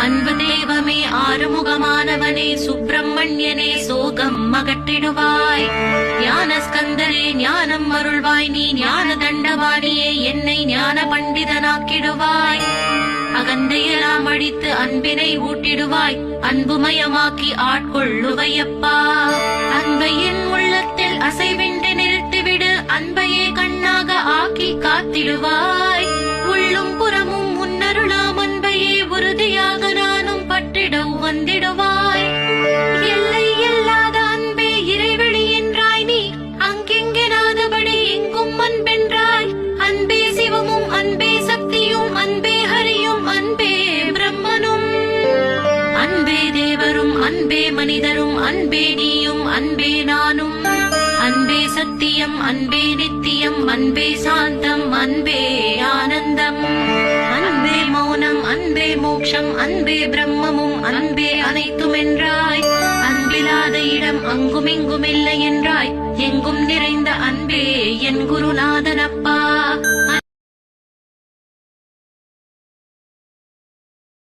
அன்பு தெய்வமே ஆறுமுகமானவனே சுப்பிரமணியனே சோகம் அகற்றிடுவாய். ஞான ஸ்கந்தரே ஞானம் அருள்வாய். நீ ஞான தண்டவாணியே என்னை ஞான பண்டிதனாக்கிடுவாய். அகந்தையெல்லாம் அழித்து அன்பினை ஊட்டிடுவாய். அன்புமயமாக்கி ஆட்கொள்ளுவையப்பா. அன்பையின் உள்ளத்தில் அசைவின்றி நிறுத்திவிடு. அன்பையே கண்ணாக ஆக்கி காத்திடுவாய். உள்ளும் புறமும் முன்னருளாம் அன்பையே உறுதியாக நானும் பற்றிட வந்திடுவாய். எல்லை இல்லாத அன்பே இறைவெளி என்றாய். நீ அங்கெங்கெனாதபடி எங்கும் அன்பென்றாய். அன்பே சிவமும் அன்பே சக்தியும் அன்பே ஹரியும் அன்பே பிரம்மனும். அன்பே தேவரும் அன்பே மனிதரும் அன்பே நீயும் அன்பே நானும். அன்பே சத்தியம் அன்பே நித்தியம் அன்பே சாந்தம் அன்பே ஆனந்தம். அன்பே மௌனம் அன்பே மோட்சம் அன்பே பிரம்மமும் அன்பே அனைத்தும் என்றாய். அன்பில்லாத இடம் அங்குமிங்கும் இல்லை என்றாய். எங்கும் நிறைந்த அன்பே என் குருநாதா.